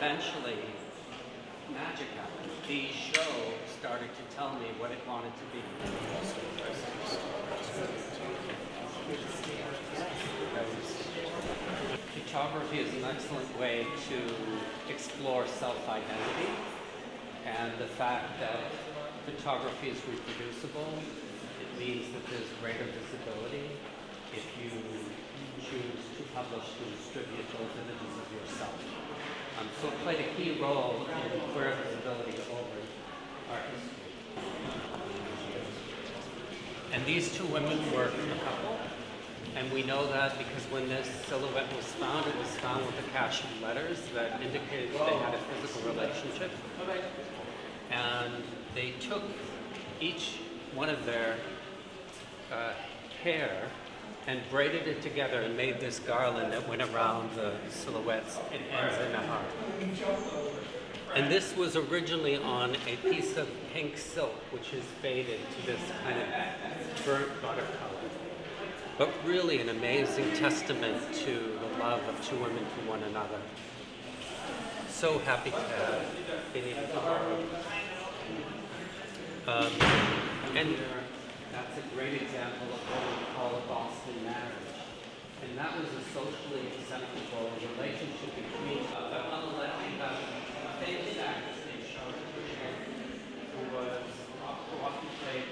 eventually, magic happened. The show started to tell me what it wanted to be. Photography is an excellent way to explore self-identity, and the fact that photography is reproducible, it means that there's greater visibility if you choose to publish and distribute those images of yourself. So it played a key role in queer visibility over art history. And these two women were a couple, and we know that because when this silhouette was found, it was found with a cache of letters that indicated that they had a physical relationship. And they took each one of their hair and braided it together and made this garland that went around the silhouettes. It ends in a heart. And this was originally on a piece of pink silk, which is faded to this kind of burnt butter color. But really an amazing testament to the love of two women for one another. So happy to have been able to borrow. And that's a great example of what we call a Boston marriage. And that was a socially acceptable relationship between on the left we have a famous actress named Charlotte who was often played.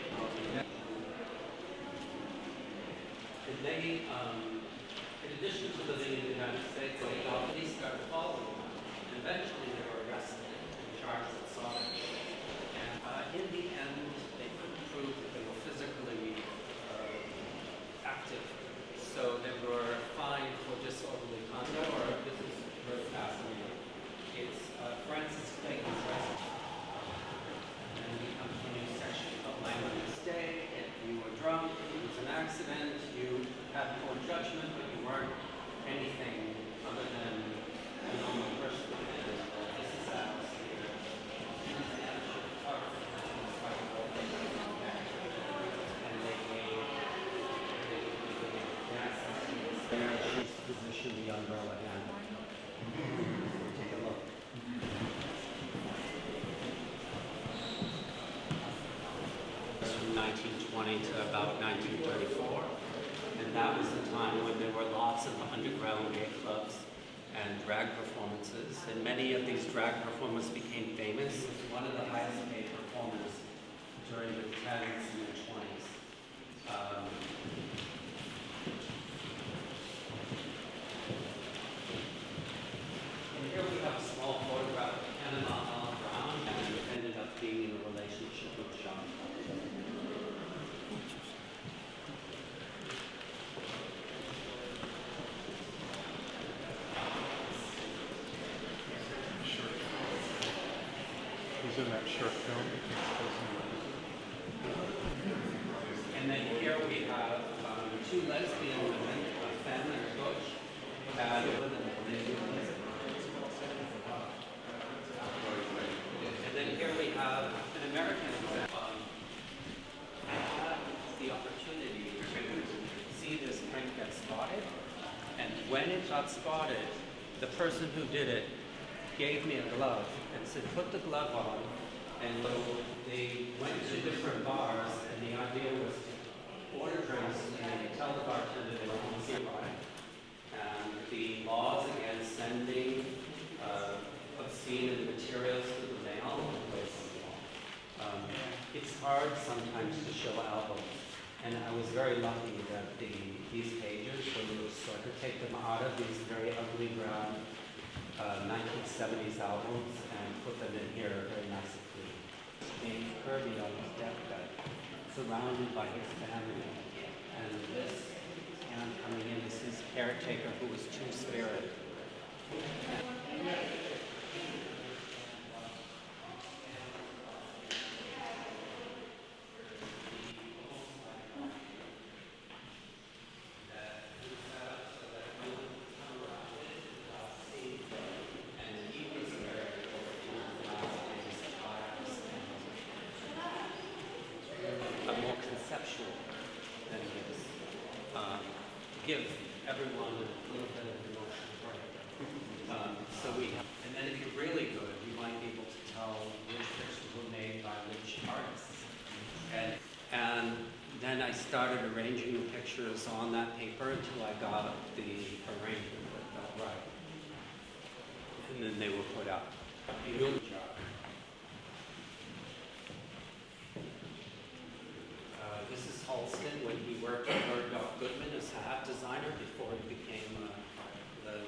And they, in addition to living in the United States, they often started following them. And eventually they were arrested and charged with sodomy. And in the end, they couldn't prove that they were physically active. So they were fined for disorderly conduct. This is very fascinating. It's Francis Bacon's recipe. And we come to a new section of language. Mistake, if you were drunk, it was an accident, you had poor judgment, but you weren't anything other than a normal person. This is atmosphere. And they gave there she's positioned the umbrella handle. Take a look. From 1920 to about 1934. And that was the time when there were lots of underground gay clubs and drag performances. And many of these drag performers became famous. It was one of the highest paid performers during the 10s and the 20s. And here we have a small photograph of Panama Brown, and it ended up being in a relationship with Sean. In that short film. And then here we have two lesbian women, Fenn and Butch, and then here we have an American example. I had the opportunity to see this print get spotted, and when it got spotted, the person who did it gave me a glove and said, put the glove on. And so they went to different bars, and the idea was to order drinks and tell the bartender they were homosexual. And the laws against sending obscene materials through the mail were placed on the wall. It's hard sometimes to show albums, and I was very lucky that these pages were loose, so I could take them out of these very ugly brown 1970s albums and put them in here very nicely. Named Kirby on his deathbed, surrounded by his family. And this hand coming in is his caretaker, who was two-spirit. Than his, give everyone a little bit of emotional break. So we have, and then if you're really good, you might be able to tell which pictures were made by which artists. And then I started arranging the pictures on that paper until I got the arrangement that felt right. And then they were put up. This is Halston when he worked for Doc Goodman as a hat designer before he became the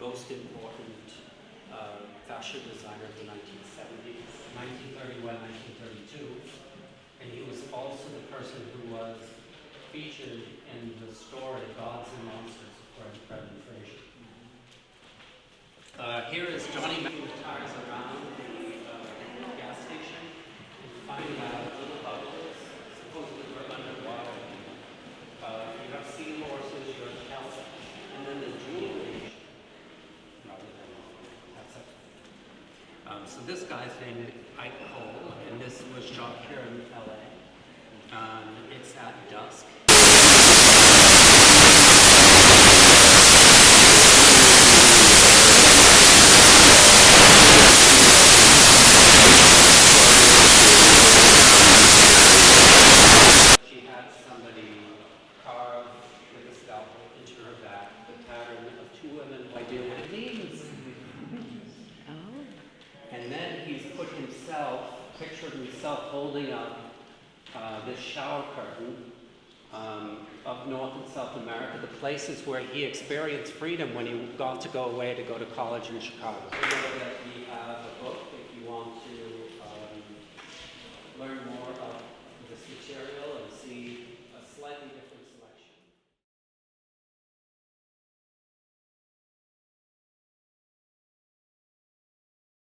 most important fashion designer of the 1970s, 1931, 1932. And he was also the person who was featured in the story Gods and Monsters of Brendan Fraser. Here is Johnny Tires around the gas station and finding out little bubbles. Supposedly we're underwater. You have seahorses, you have cows, and then the jewelry. So this guy's name is Ike Cole, and this was shot here in LA. It's at dusk. She had somebody carve with a scalpel into her back the pattern of two women. I do what it means. And then he's put himself, pictured himself holding up this shower curtain of North and South America, the places where he experienced freedom when he got to go away to go to college in Chicago. So that he